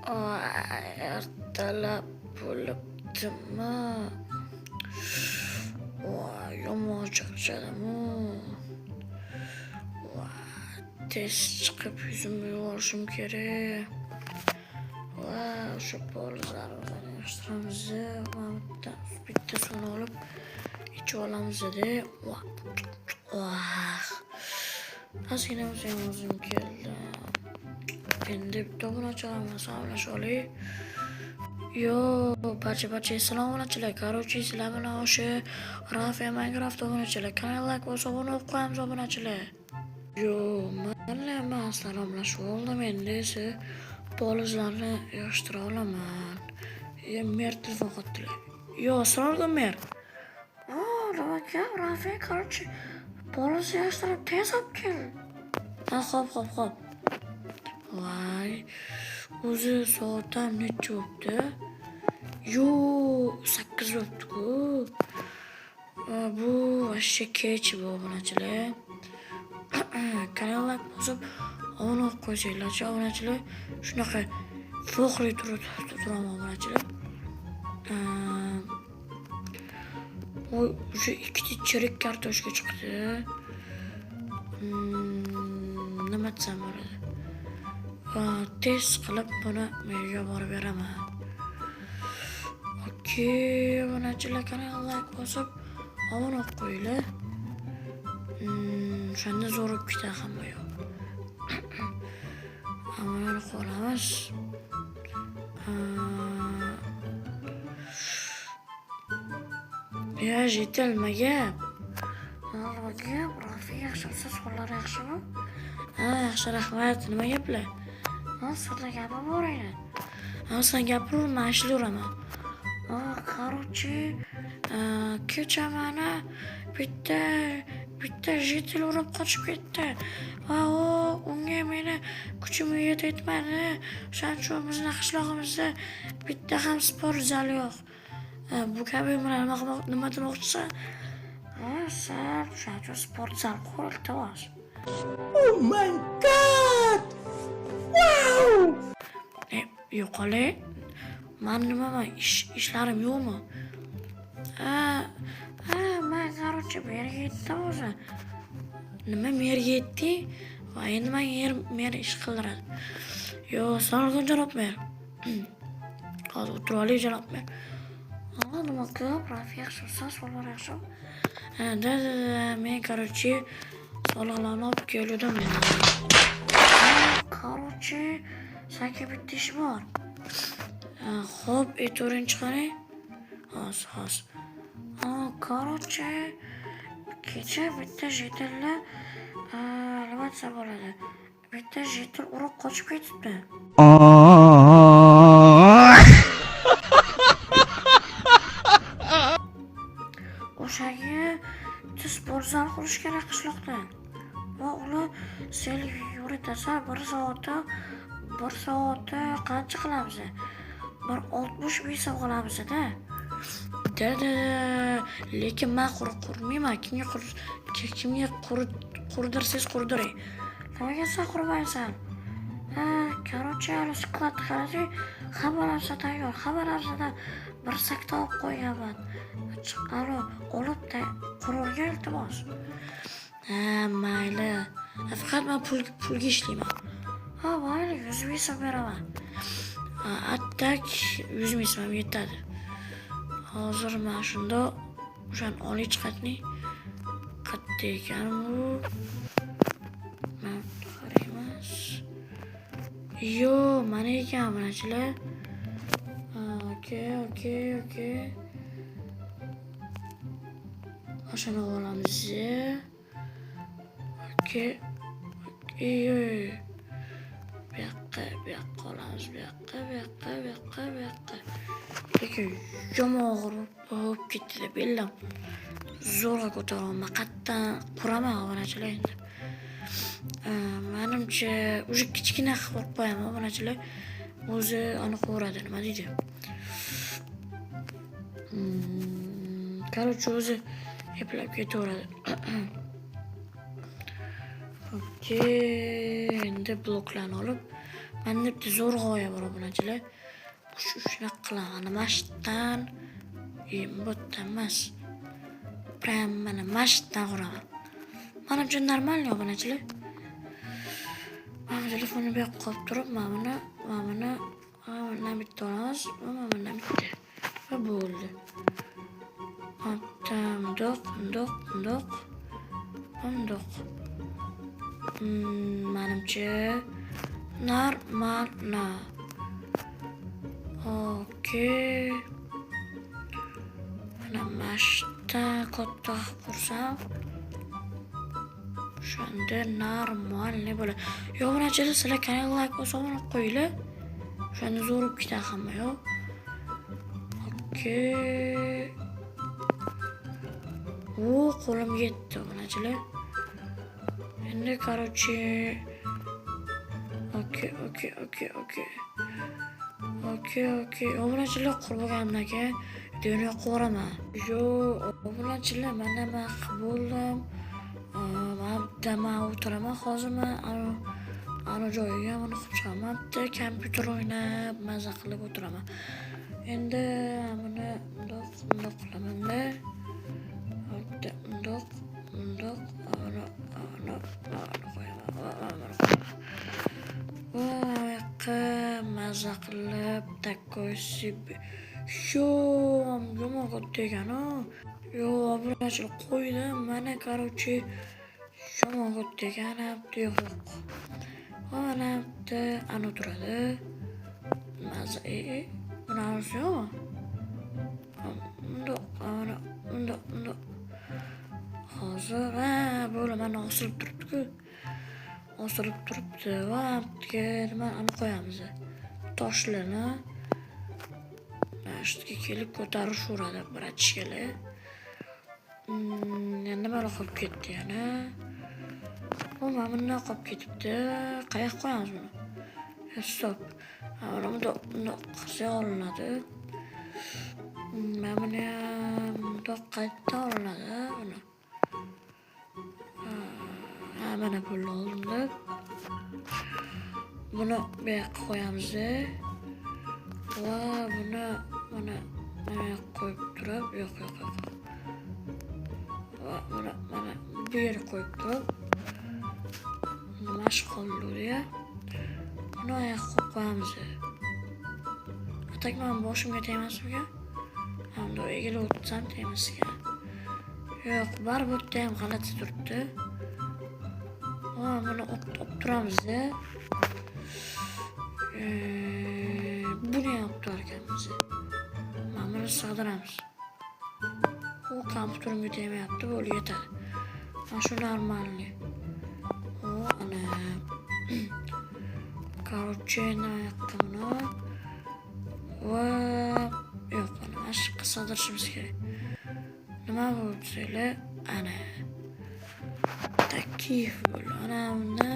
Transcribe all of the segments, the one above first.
Ertalab bo'libdimi? Voy, yomon charchadimmi? Tez chiqib yuzimni yuvishim kerak. Va o'sha polizlarni yig'ishtiramiz. Bitta suvni olib ichib olamiz-da. Ozgina o'zim keldi. Endi bitta obunachilarni salomlashib olay. Yo, barcha assalomu alaykum. Короче, sizlar bilan o'sha Rafa Minecraft obunachilar kanaliga obuna bo'lib qo'yamiz obunachilar. Yo, men salomlashib oldim. Endi esa polizlarni yig'ishtira olaman. Mer telefon qildilar. Yo, assalomu mer. Nima Rafa, короче, poliz yig'ishtirib tez olib kel. Xo'p. Voy, o'zi soatam necha bo'libdi? Yo, 8 bo'libdi-ku. Bu vashcha kech bu obunachilar. Kanalga bosib obuna olib qo'ysanglar-chi obunachilar. Shunaqa foxli turaman obunachilar. O'sha ikkita chirik kartoshka chiqdi. Nima desam bo'ladi? Tez qilib buni menga borib beraman. Okey, obunachilar kanalga bosib obuna olib qo'yinglar. Shunda zo'r bo'lib ketadi hamma yo'q. Obunani qo'yamiz. Ya, jetilmaga. Rafi yaxshimisiz, qo'llar yaxshimi? Yaxshi, rahmat. Nima gaplar? Sizda gapim bor edi. Sen gapir, men ishlayveraman. Короче, kecha mana bitta jetil urib qochib ketdi. Unga meni kuchim yetmadi. O'shaning uchun bizning qishlog'imizda bitta ham sport zali yo'q. Bu kabi nima demoqchisan? Sen o'shaning uchun sport zal qurildi. Oh my god! Wow! Yo'qole. Nimaman ishlarim yo'qmi? Men короче merga yetdim o'zi. Nima merga yetdi? Va endi men ish qildiradi. Yo, salom janob mer. Hozir o'tirib olay janob mer. Nima ko'p, Rafi yaxshimisiz, qo'llar yaxshimi? Men короче soliqlarni olib keldim. Короче, senga bitta ish bor. Xo'p, aytavering chiqaring. Hozir. Короче, kecha bitta jetilni nima desa bo'ladi? Bitta jetil urib qochib ketibdi. O'shaga bitta sport zal qurish kerak qishloqda. Va uni sen yuritasan 1 soatda qancha qilamiz? 160 ming so'm qilamiz-da. Lekin men qurmayman. Kimga qurdirsangiz qurdiring. Nimaga sen qurmaysan? Короче, sklad qarasang, hamma narsa tayyor. Hamma narsadan bir sakta olib qo'yganman. Olib qururga iltimos. Mayli. Faqat men pulga ishlayman. Mayli, 100 ming so'm beraman. Attak 100 ming so'm yetadi. Hozir men shunda o'shan olib chiqatni qatta ekan bu. Men qaraymiz. Yo, mana ekan bunachilar. Okey. O'shani olamiz. Okey. Bu yoqqa olamiz. Bu yoqqa. Lekin yomon og'rib ketdi bellam. Zo'rg'a ko'taraman. Qatdan quraman obunachilar endi. Menimcha o'sha kichkina qilib qo'yaman obunachilar. O'zi aniq ko'radi, nima deydi? Короче, o'zi eplab ketaveradi. Okey, endi bloklarni olib Menda bitta zo'r g'oya bor obunachilar. Shunaqa qilaman. Mashitdan, botdan emas. Prям mana mashitdan quraman. Menimcha normal obunachilar. Mana telefonni bu yoqqa qo'yib turib, mana bitta olamiz, mana bitta. Va bo'ldi. Mundoq. Menimcha normal. Okey. Mana mashitda katta qursam. Shunda normal bo'ladi. Yo, bunachilar sizlar kanal like bosib qo'yinglar. Shunda zo'r bo'lib ketadi hamma, yo. Okey. Qo'lim yetdi bunachilar. Endi короче Okey. Obunachilar qurbagandan keyin videoni qo'raman. Yo, obunachilar mana men bo'ldim. Men o'tiraman hozir men ana joyiga mana qilib chiqaman. Bitta kompyuter o'ynab, maza qilib o'tiraman. Endi buni bundoq qilaman-da. Bundoq maza qilib такой себе. Yomon degan-a. Yo, obunachilar qo'ydim. Mana короче yomon degan yo'q. Mana bitta ana turadi. Maza buni olsa-yu. Bundoq. Hozir bo'ldi, mana osilib turibdi-ku. Va nima ana qo'yamiz. Toshlarni mashitga kelib ko'tarishaveradi bratishkalar. Endi mana qolib ketdi yana. Mana bunday qolib ketibdi. Qayoqqa qo'yamiz buni? Stop. Mana bundoq qilsa olinadi. Mana buni bundoq qayta olinadi buni. Mana pul oldim. Buni bu yoqqa qo'yamiz. Va buni mana bu yoqqa qo'yib turib, yo'q. Va mana bu yerga qo'yib turib, nima ish qoldi-ya? Buni yoqqa qo'yamiz. Atak men boshimga tegmasmikan? Hamda egilib o'tsam tegmasmikan? Yo'q, baribir bu ham g'alati turibdi. Buni olib turamiz. Buni ham olib turar ekanmiz. Mana buni sig'diramiz. U kompyuterimga tegmayapti, bo'ldi, yetadi. Mana shu normalni. Ana. Короче, nima buni? Va yo'q, mana shu sig'dirishimiz kerak. Nima bo'ldi desanglar, ana. Takif bo'ldi. Ana bunda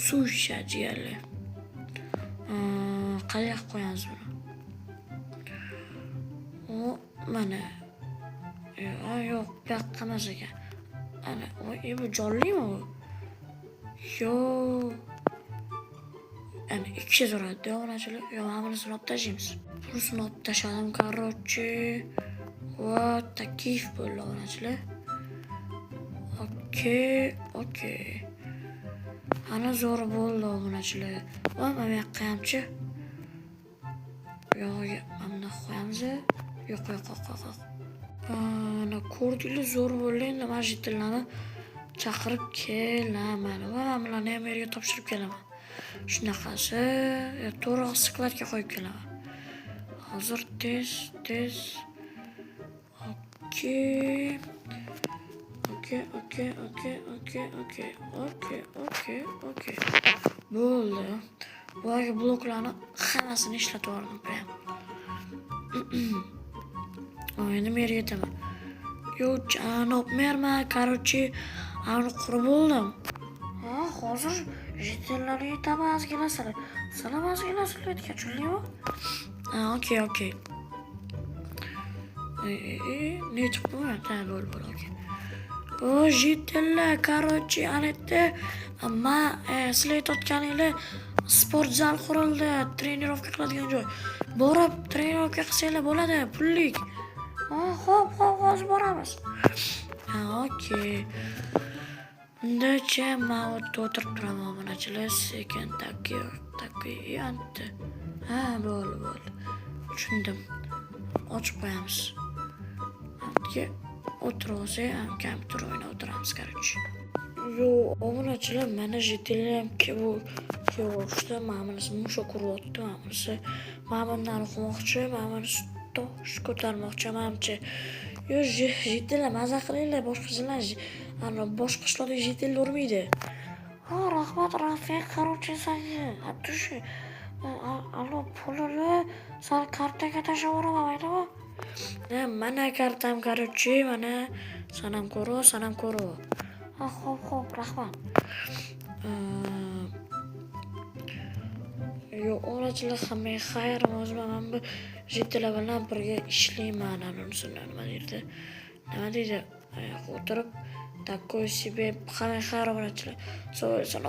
suv shajiyali. Qayoqqa qo'yamiz buni? Mana. Yo'q, bu yoqqa emas ekan. Ana, bu jonlimi bu? Yo'q. Ana, ikki so'radi, obunachilar. Yo'q, buni sinab tashlaymiz. Buni sinab tashladim, короче. Va takif bo'ldi, obunachilar. Okey. Ana zo'r bo'ldi, obunachilar. Va mana bu yoqqa hamchi. Yo'q, mana qo'yamiz. Yo'q. Ana ko'rdinglar, zo'r bo'ldi. Endi mana shu tillarni chaqirib kelaman. Va men bularni ham yerga topshirib kelaman. Shunaqasi, to'g'ri skladga qo'yib kelaman. Hozir tez. Okey. Bo'ldi. Bu bloklarni hammasini ishlatib oldim prям. Endi men yerga yetaman. Yo'q, janob merman, короче, ani qurib bo'ldim. Hozir jetonlarga yetaman, ozgina sizlar tushundingmi? Okey. Ne chiqdi bu? Bo'ldi, okey. Jetonlar, короче, anetda sizlar aytayotganinglar sport zal qurildi, trenirovka qiladigan joy. Borib trenirovka qilsanglar bo'ladi, pullik. Xo'p, hozir boramiz. Okey. Undacha men o'tirib turaman, obunachilar, sekin takkiyantdi. Bo'ldi. Tushundim. Ochib qo'yamiz. O'tirsak, kompyuter o'ynab o'tiramiz, короче. Yo, obunachilar, mana jetilam bu o'xshida, mana bunisi musha quryapti, mana bunisi. Mana bundan o'qimoqchi, mana bunisi tosh ko'tarmoqchi, menimcha. Yo, jetilar maza qilinglar, boshqa ishlarda jetilar urmaydi. Rahmat, Rafiq, короче, senga. Atushi. Alo, pulini sal kartaga tashlab yuboraman, mana kartam, короче, mana sanam ko'ro. Xo'p, rahmat. Yo, onachilar hammaga xayr, men bu jetilar bilan birga ishlayman, nima deydi? O'tirib, такой себе hammaga xayr, onachilar. Sog' bo'lsin.